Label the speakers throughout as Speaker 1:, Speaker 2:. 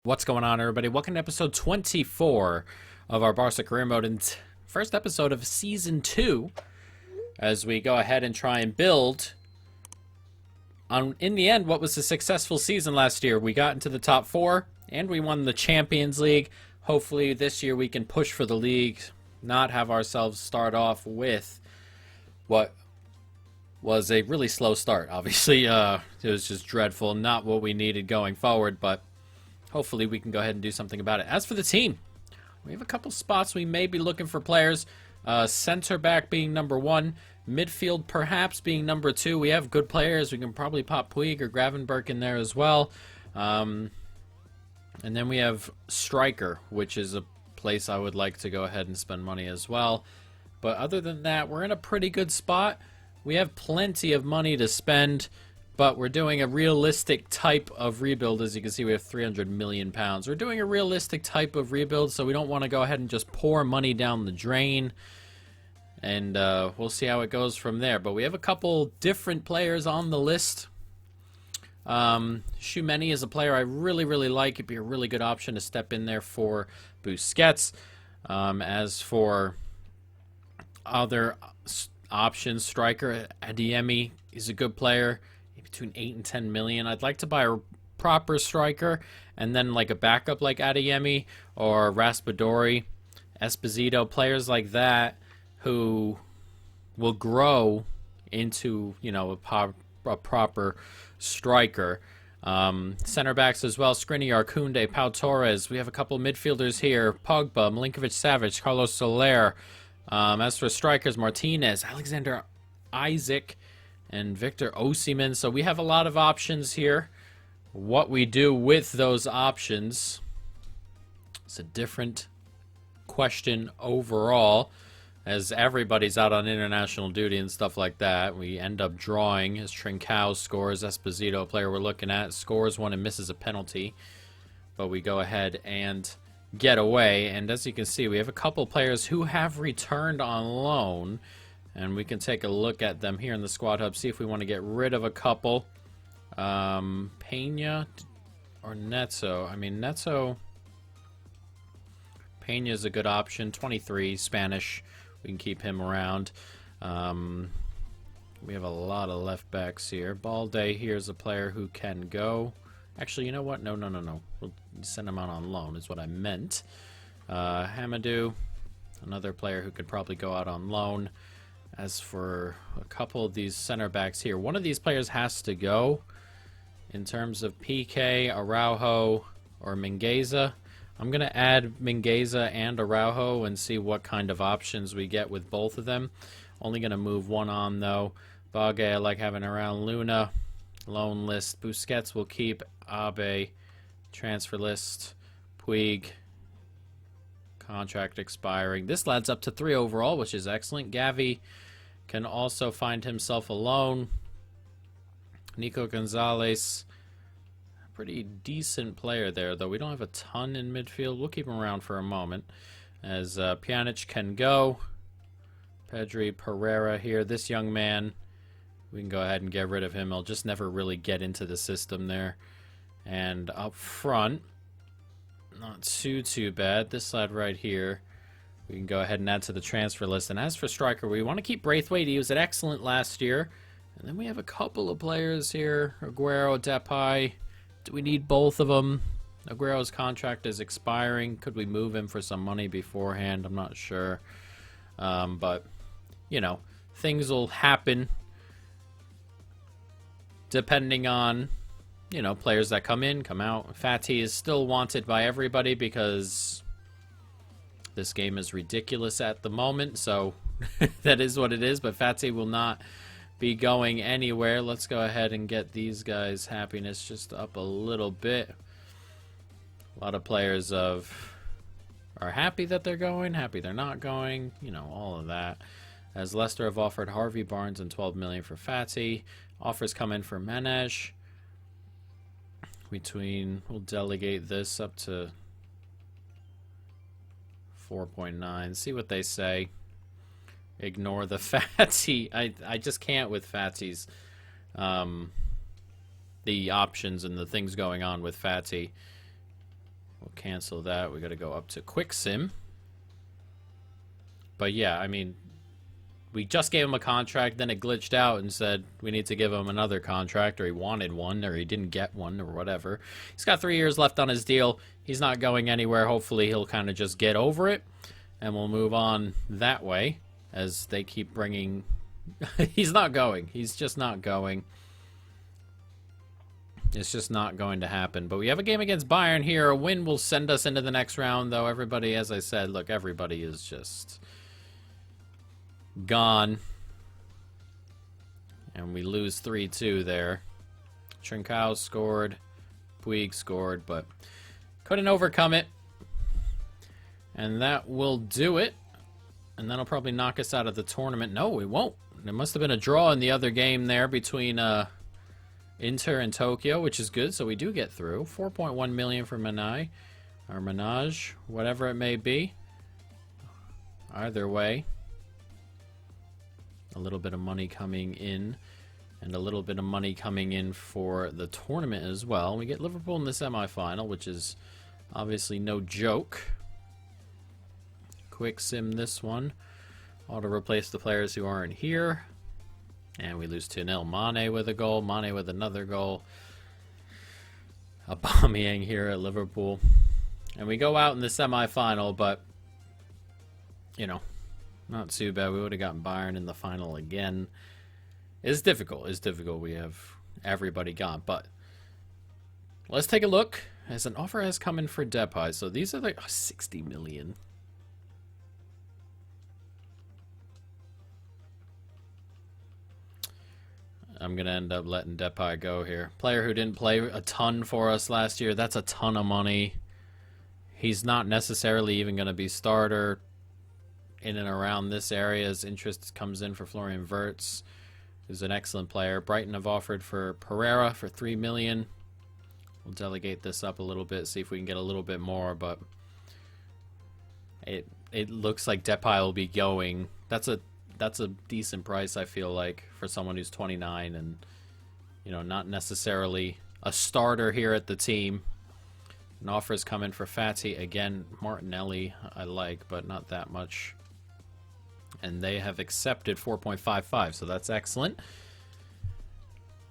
Speaker 1: What's going on, everybody? Welcome to episode 24 of our Barca Career Mode and first episode of Season 2 as we go ahead and try and build on, in the end, what was a successful season last year. We got into the top 4 and we won the Champions League. Hopefully this year we can push for the league, not have ourselves start off with what was a really slow start. Obviously, it was just dreadful, not what we needed going forward, but hopefully we can go ahead and do something about it. As for the team, we have a couple spots we may be looking for players. Center back being number 1. Midfield perhaps being number 2. We have good players. We can probably pop Puig or Gravenberch in there as well. And then we have striker, which is a place I would like to go ahead and spend money as well. But other than that, we're in a pretty good spot. We have plenty of money to spend. But we're doing a realistic type of rebuild. As you can see, we have 300 million pounds. We're doing a realistic type of rebuild, so we don't want to go ahead and just pour money down the drain. And we'll see how it goes from there. But we have a couple different players on the list. Tchouameni is a player I really, really like. It'd be a really good option to step in there for Busquets. As for other options, striker, Adeyemi is a good player. Between 8 and 10 million. I'd like to buy a proper striker and then like a backup like Adeyemi or Raspadori, Esposito, players like that who will grow into, you know, a proper striker. Center backs as well, Skriniar, Koundé, Pau Torres. We have a couple midfielders here, Pogba, Milinkovic-Savic, Carlos Soler. As for strikers, Martinez, Alexander Isaac, and Victor Osimhen. So we have a lot of options here. What we do with those options is a different question overall, as everybody's out on international duty and stuff like that. We end up drawing as Trincao scores, Esposito, a player we're looking at, scores one and misses a penalty. But we go ahead and get away. And as you can see, we have a couple players who have returned on loan. And we can take a look at them here in the squad hub, see if we want to get rid of a couple. Pena or Neto. I mean, Neto. Pena is a good option. 23, Spanish. We can keep him around. We have a lot of left backs here. Balde here is a player who can go. Actually, you know what? No. We'll send him out on loan is what I meant. Hamadou, another player who could probably go out on loan. As for a couple of these center backs here, one of these players has to go. In terms of PK, Araujo, or Mingueza, I'm going to add Mingueza and Araujo and see what kind of options we get with both of them. Only going to move one on, though. Bagay, I like having around. Luna, loan list. Busquets will keep. Abe, transfer list. Puig, contract expiring. This adds up to 3 overall, which is excellent. Gavi can also find himself alone. Nico Gonzalez, pretty decent player there, though we don't have a ton in midfield. We'll keep him around for a moment. As Pjanic can go. Pedri, Pereira here. This young man, we can go ahead and get rid of him. He'll just never really get into the system there. And up front, not too bad. This side right here, we can go ahead and add to the transfer list. And as for striker, we want to keep Braithwaite. He was excellent last year. And then we have a couple of players here. Aguero, Depay. Do we need both of them? Aguero's contract is expiring. Could we move him for some money beforehand? I'm not sure. But, you know, things will happen depending on, you know, players that come in, come out. Fati is still wanted by everybody because this game is ridiculous at the moment, so that is what it is. But Fati will not be going anywhere. Let's go ahead and get these guys' happiness just up a little bit. A lot of players are happy that they're going, happy they're not going, you know, all of that. As Leicester have offered Harvey Barnes and 12 million for Fati. Offers come in for Menage. We'll delegate this up to 4.9. See what they say. Ignore the Fati. I just can't with Fati's. The options and the things going on with Fati. We'll cancel that. We got to go up to Quick Sim. But yeah, I mean, we just gave him a contract, then it glitched out and said we need to give him another contract, or he wanted one, or he didn't get one, or whatever. He's got 3 years left on his deal. He's not going anywhere. Hopefully he'll kind of just get over it, and we'll move on that way as they keep bringing... He's not going. He's just not going. It's just not going to happen. But we have a game against Bayern here. A win will send us into the next round, though. Everybody, as I said, look, everybody is just gone. And we lose 3-2 there. Trincao scored. Puig scored, but couldn't overcome it. And that will do it. And that'll probably knock us out of the tournament. No, it won't. There must have been a draw in the other game there between Inter and Tokyo, which is good. So we do get through. 4.1 million for Manai, or Menage, whatever it may be. Either way, a little bit of money coming in, and a little bit of money coming in for the tournament as well. We get Liverpool in the semifinal, which is obviously no joke. Quick sim this one. Auto replace the players who aren't here. And we lose 2-0. Mane with a goal. Mane with another goal. Aubameyang here at Liverpool. And we go out in the semifinal, but, you know, not too bad. We would have gotten Bayern in the final again. It's difficult. It's difficult. We have everybody gone. But let's take a look. As an offer has come in for Depay. So these are like 60 million. I'm going to end up letting Depay go here. Player who didn't play a ton for us last year. That's a ton of money. He's not necessarily even going to be starter in and around this area. His interest comes in for Florian Wirtz, who's an excellent player. Brighton have offered for Pereira for 3 million. We'll delegate this up a little bit, see if we can get a little bit more, but it looks like Depay will be going. That's a decent price, I feel like, for someone who's 29 and, you know, not necessarily a starter here at the team. An offer has come in for Fati. Again, Martinelli I like, but not that much. And they have accepted 4.55, so that's excellent.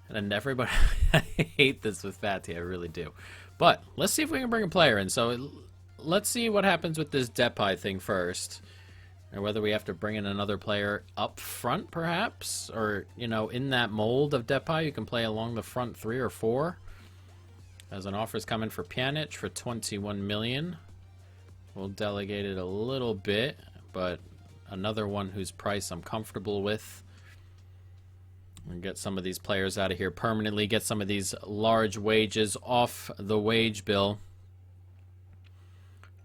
Speaker 1: And everybody... I hate this with Fati, I really do. But let's see if we can bring a player in. So let's see what happens with this Depay thing first. Or whether we have to bring in another player up front, perhaps? Or, you know, in that mold of Depay, you can play along the front 3 or 4. As an offer's coming for Pjanic for 21 million. We'll delegate it a little bit, but another one whose price I'm comfortable with. And get some of these players out of here permanently. Get some of these large wages off the wage bill.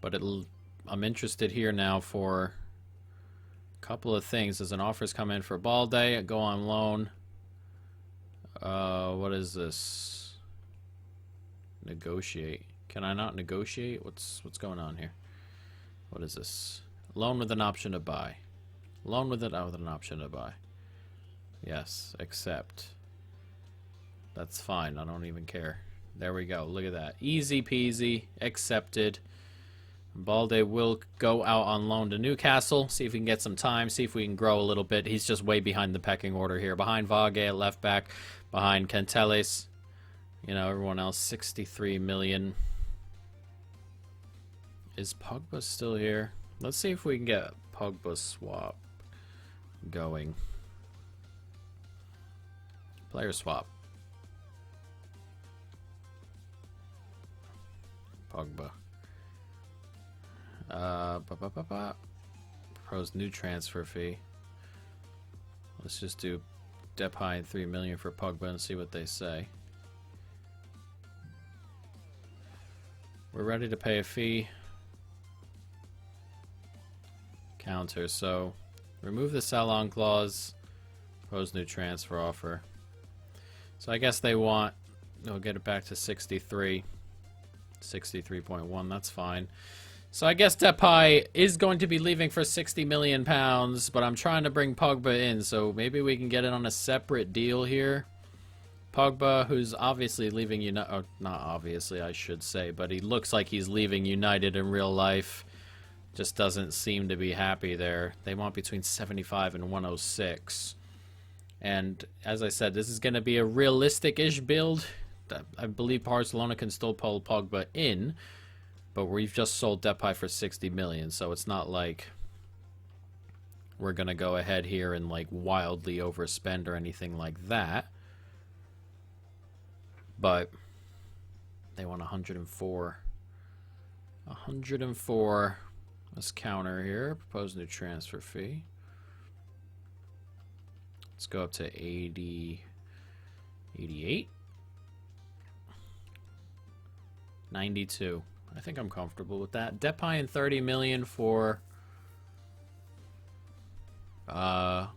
Speaker 1: But I'm interested here now for... couple of things. As an offer's come in for Balde, go on loan. What is this? Negotiate. Can I not negotiate? What's going on here? What is this? Loan with an option to buy. Loan with an option to buy. Yes, accept. That's fine. I don't even care. There we go. Look at that. Easy peasy. Accepted. Balde will go out on loan to Newcastle. See if we can get some time. See if we can grow a little bit. He's just way behind the pecking order here. Behind Vage at left back. Behind Canteles. You know, everyone else. 63 million. Is Pogba still here? Let's see if we can get Pogba swap going. Player swap. Pogba. Proposed new transfer fee. Let's just do Depay and 3 million for Pogba and see what they say. We're ready to pay a fee. Counter. So remove the sell-on clause. Propose new transfer offer. So I guess they want... They'll get it back to 63. 63.1. That's fine. So I guess Depay is going to be leaving for 60 million pounds, but I'm trying to bring Pogba in, so maybe we can get it on a separate deal here. Pogba, who's obviously leaving United, oh, not obviously, I should say, but he looks like he's leaving United in real life. Just doesn't seem to be happy there. They want between 75 and 106. And as I said, this is going to be a realistic-ish build. I believe Barcelona can still pull Pogba in, but we've just sold Depay for 60 million, so it's not like we're going to go ahead here and like wildly overspend or anything like that. But they want 104. 104. Let's counter here. Propose new transfer fee. Let's go up to 80. 88. 92. I think I'm comfortable with that. Depay and 30 million for Pogba.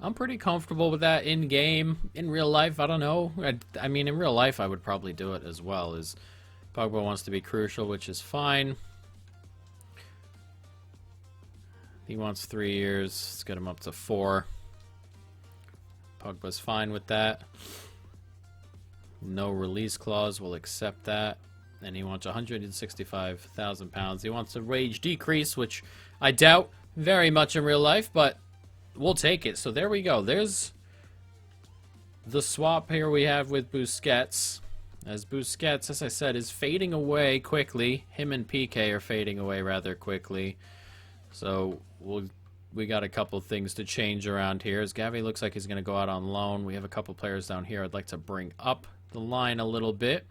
Speaker 1: I'm pretty comfortable with that in game. In real life, I don't know. I mean, in real life, I would probably do it as well. As Pogba wants to be crucial, which is fine. He wants 3 years. Let's get him up to 4. Pogba's fine with that. No release clause. We'll accept that. And he wants £165,000. He wants a wage decrease, which I doubt very much in real life, but we'll take it. So there we go. There's the swap here we have with Busquets. As Busquets, as I said, is fading away quickly. Him and Piqué are fading away rather quickly. So we got a couple things to change around here. As Gavi looks like he's going to go out on loan. We have a couple players down here I'd like to bring up the line a little bit.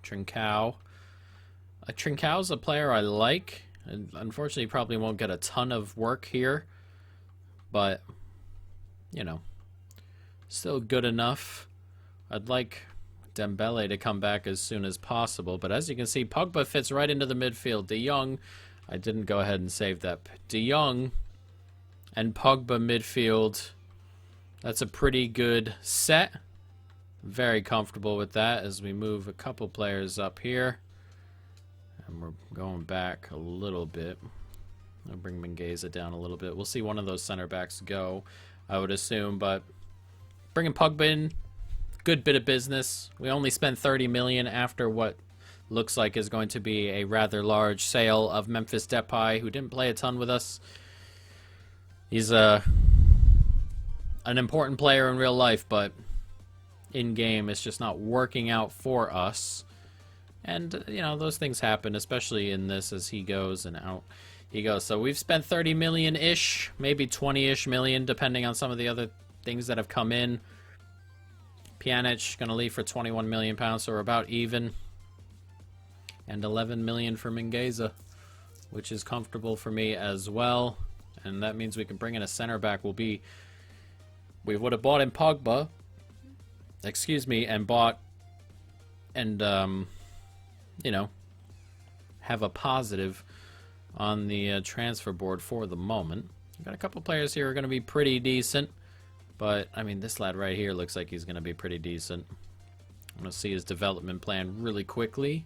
Speaker 1: Trincao. Trincau's a player I like. And unfortunately, probably won't get a ton of work here. But, you know, still good enough. I'd like Dembele to come back as soon as possible. But as you can see, Pogba fits right into the midfield. De Jong, I didn't go ahead and save that. De Jong and Pogba midfield. That's a pretty good set. Very comfortable with that as we move a couple players up here. And we're going back a little bit. I'll bring Mingueza down a little bit. We'll see one of those center backs go, I would assume. But bringing Pogba in, good bit of business. We only spent 30 million after what looks like is going to be a rather large sale of Memphis Depay, who didn't play a ton with us. He's an important player in real life, but in game it's just not working out for us. And you know, those things happen, especially in this, as he goes and out he goes. So we've spent 30 million-ish, maybe 20-ish million, depending on some of the other things that have come in. Pjanic going to leave for 21 million pounds, so we're about even. And 11 million for Mingueza, which is comfortable for me as well. And that means we can bring in a center back. We would have bought in Pogba, excuse me, and bought and you know, have a positive on the transfer board for the moment. We've got a couple players here who are going to be pretty decent, but I mean, this lad right here looks like he's going to be pretty decent. I'm going to see his development plan really quickly,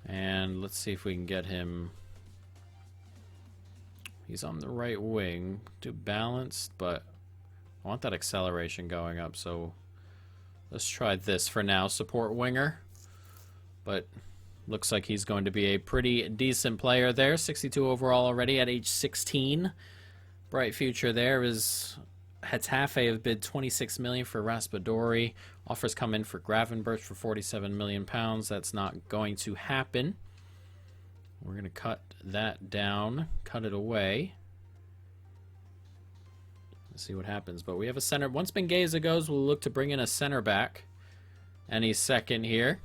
Speaker 1: and let's see if we can get him. He's on the right wing, too balanced, but I want that acceleration going up, so let's try this for now. Support winger, but looks like he's going to be a pretty decent player there. 62 overall already at age 16. Bright future there. Is Getafe have bid 26 million for Raspadori. Offers come in for Gravenberch for 47 million pounds. That's not going to happen. We're going to cut that down, cut it away. Let's see what happens. But we have a center. Once Mingueza goes, we'll look to bring in a center back any second here.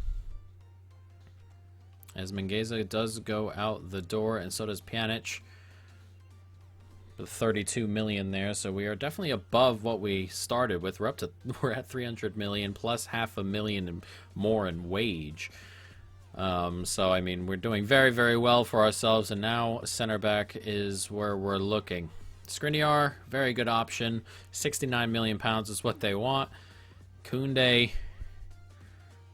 Speaker 1: As Mingueza does go out the door, and so does Pjanic. With 32 million there, so we are definitely above what we started with. We're at 300 million plus half a million and more in wage. So I mean, we're doing very, very well for ourselves, and now center back is where we're looking. Skriniar, very good option. 69 million pounds is what they want. Koundé,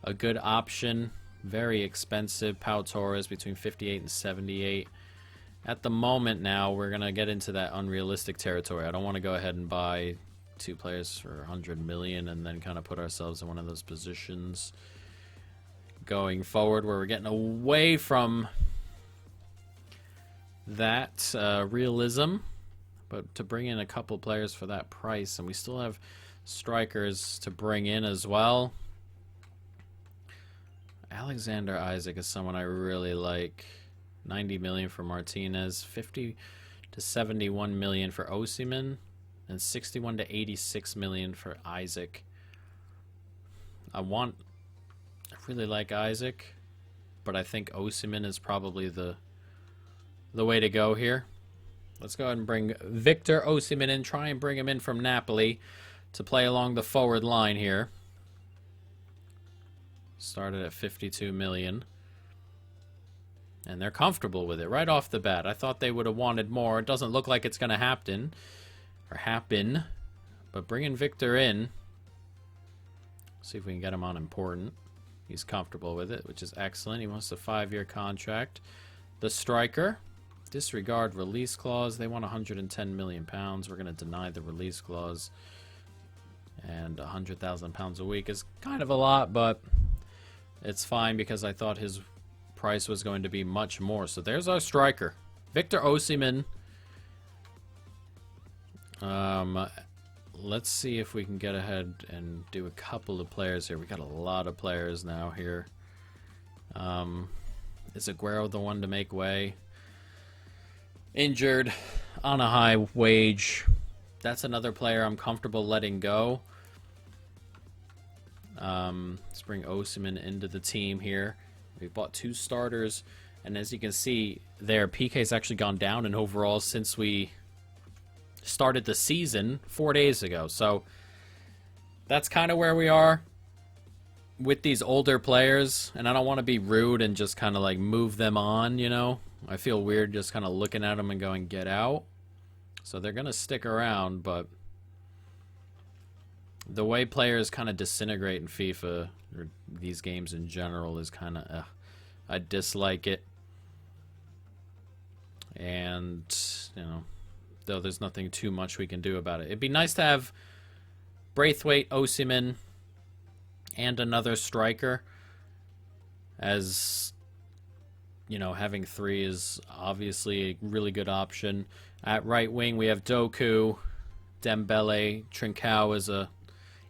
Speaker 1: a good option. Very expensive. Pau Torres between 58 and 78. at the moment now, we're going to get into that unrealistic territory. I don't want to go ahead and buy 2 players for 100 million and then kind of put ourselves in one of those positions going forward where we're getting away from that realism. But to bring in a couple players for that price, and we still have strikers to bring in as well. Alexander Isaac is someone I really like. 90 million for Martinez, 50 to 71 million for Osimhen, and 61 to 86 million for Isaac. I really like Isaac, but I think Osimhen is probably the way to go here. Let's go ahead and bring Victor Osimhen in, try and bring him in from Napoli to play along the forward line here. Started at 52 million. And they're comfortable with it right off the bat. I thought they would have wanted more. It doesn't look like it's going to happen. But bringing Victor in. See if we can get him on important. He's comfortable with it, which is excellent. He wants a 5-year contract. The striker. Disregard release clause. They want 110 million pounds. We're going to deny the release clause. And 100,000 pounds a week is kind of a lot, but it's fine because I thought his price was going to be much more. So there's our striker, Victor Osimhen. Let's see if we can get ahead and do a couple of players here. We got a lot of players now here. Is Aguero the one to make way? Injured, on a high wage. That's another player I'm comfortable letting go. Let's bring Osimhen into the team here. We bought 2 starters, and as you can see there, PK's actually gone down in overall since we started the season 4 days ago. So that's kind of where we are with these older players, and I don't want to be rude and just kind of like move them on, you know. I feel weird just kind of looking at them and going, get out. So they're going to stick around, but the way players kind of disintegrate in FIFA, or these games in general, is kind of, I dislike it. And, you know, though there's nothing too much we can do about it. It'd be nice to have Braithwaite, Osimhen, and another striker. As, you know, having 3 is obviously a really good option. At right wing, we have Doku, Dembele, Trincao is a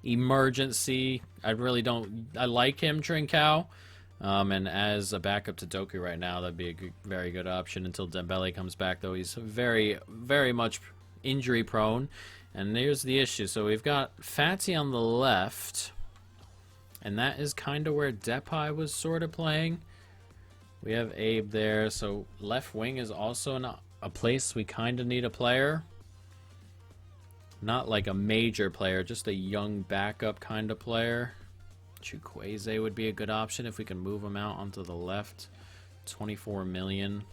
Speaker 1: emergency. I like him, Trincao. And as a backup to Doku right now, that'd be a very good option until Dembele comes back, though he's very, very much injury prone. And here's the issue. So we've got Fati on the left, and that is kind of where Depay was sort of playing. We have Abe there, so left wing is also a place we kind of need a player. Not like a major player, just a young backup kind of player. Chukwueze would be a good option if we can move him out onto the left. 24 million.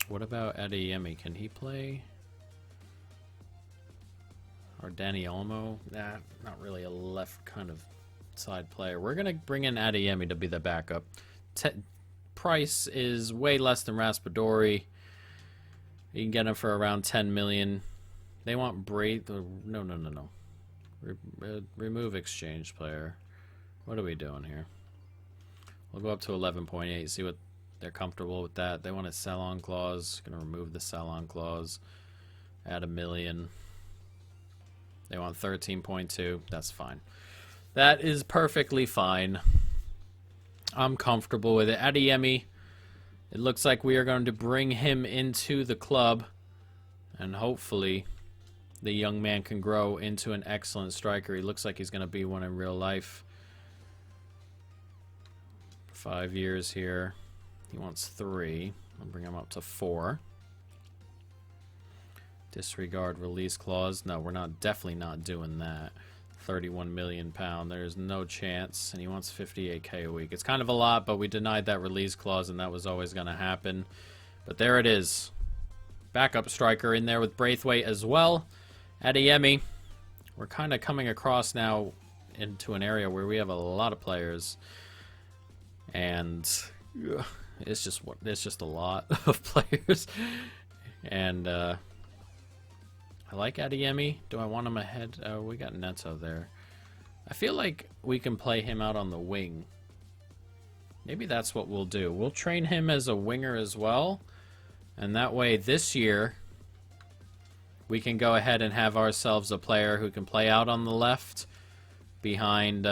Speaker 1: What about Adeyemi? Can he play? Or Danny Olmo? Nah, not really a left kind of side player. We're going to bring in Adeyemi to be the backup. Price is way less than Raspadori. You can get him for around 10 million. They want No. Remove exchange player. What are we doing here? We'll go up to 11.8, see what they're comfortable with that. They want a sell-on clause. Going to remove the sell-on clause. Add $1 million. They want 13.2. That's fine. That is perfectly fine. I'm comfortable with it. Adeyemi, it looks like we are going to bring him into the club, and hopefully the young man can grow into an excellent striker. He looks like he's going to be one in real life. 5 years here. He wants 3. I'll bring him up to 4. Disregard release clause. No, we're definitely not doing that. 31 million pound. There's no chance. And he wants 58k a week. It's kind of a lot, but we denied that release clause, and that was always going to happen. But there it is. Backup striker in there with Braithwaite as well. Adeyemi. We're kind of coming across now into an area where we have a lot of players, and it's just a lot of players. And I like Adeyemi. Do I want him ahead? Oh, we got Neto there. I feel like we can play him out on the wing. Maybe that's what we'll do. We'll train him as a winger as well, and that way this year we can go ahead and have ourselves a player who can play out on the left behind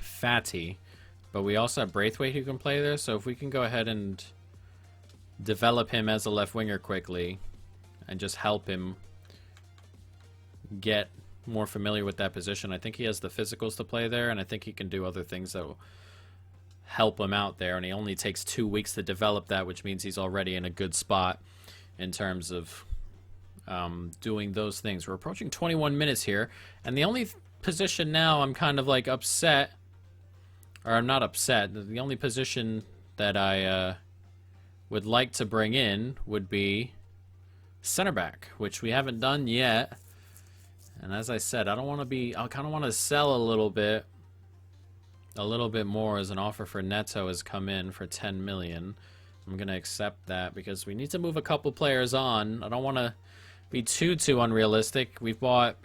Speaker 1: Fatty. But we also have Braithwaite who can play there, so if we can go ahead and develop him as a left winger quickly and just help him get more familiar with that position. I think he has the physicals to play there, and I think he can do other things that will help him out there, and he only takes 2 weeks to develop that, which means he's already in a good spot in terms of doing those things. We're approaching 21 minutes here, and the only position now I'm kind of like upset, or I'm not upset, the only position that I would like to bring in would be center back, which we haven't done yet. And as I said, I kind of want to sell a little bit more, as an offer for Neto has come in for 10 million. I'm going to accept that because we need to move a couple players on. I don't want to be too unrealistic. We've bought,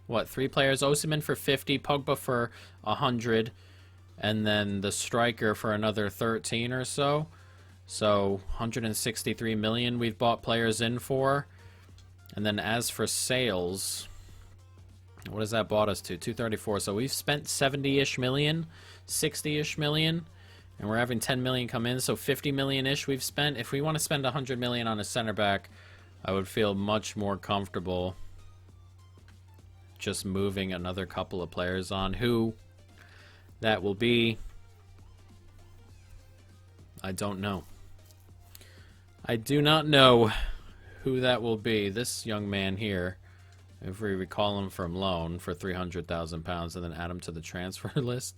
Speaker 1: what, 3 players? Osimhen for 50, Pogba for 100, and then the striker for another 13 or so. So 163 million we've bought players in for. And then as for sales, what has that bought us to? 234. So we've spent 70-ish million, 60-ish million, and we're having 10 million come in. So 50 million-ish we've spent. If we want to spend 100 million on a center back, I would feel much more comfortable just moving another couple of players on. Who that will be, I don't know. I do not know who that will be. This young man here, if we recall him from loan for £300,000 and then add him to the transfer list,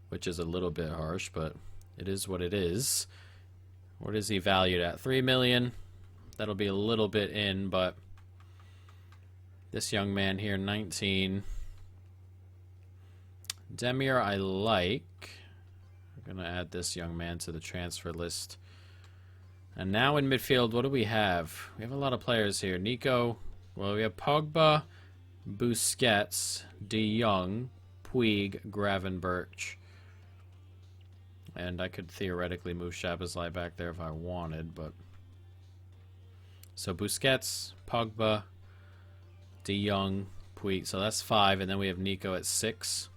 Speaker 1: which is a little bit harsh, but it is what it is. What is he valued at? 3 million. That'll be a little bit in, but this young man here, 19. Demir, I like. I'm going to add this young man to the transfer list. And now in midfield, what do we have? We have a lot of players here. Nico, well, we have Pogba, Busquets, De Jong, Puig, Gravenberch. And I could theoretically move Shabazai back there if I wanted, but... So Busquets, Pogba, De Jong, Puig. So that's 5, and then we have Nico at 6.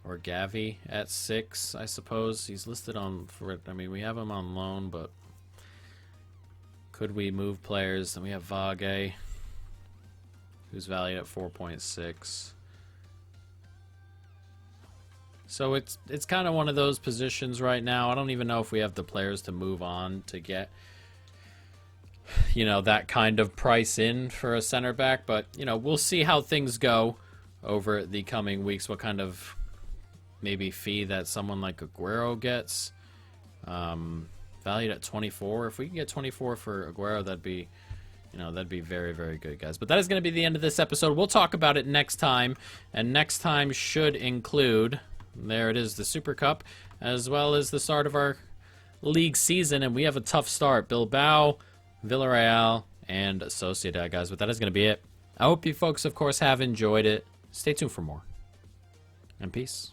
Speaker 1: Or Gavi at 6, I suppose. He's listed on... I mean, we have him on loan, but... Could we move players? Then we have Vage, who's valued at 4.6. So it's kind of one of those positions right now. I don't even know if we have the players to move on to get, you know, that kind of price in for a center back. But, you know, we'll see how things go over the coming weeks. What kind of maybe fee that someone like Aguero gets. Valued at 24. If we can get 24 for Aguero, that'd be, you know, that'd be very, very good, guys. But that is going to be the end of this episode. We'll talk about it next time, and next time should include, there it is, the Super Cup, as well as the start of our league season, and we have a tough start. Bilbao, Villarreal, and Sociedad, guys. But that is going to be it. I hope you folks, of course, have enjoyed it. Stay tuned for more. And peace.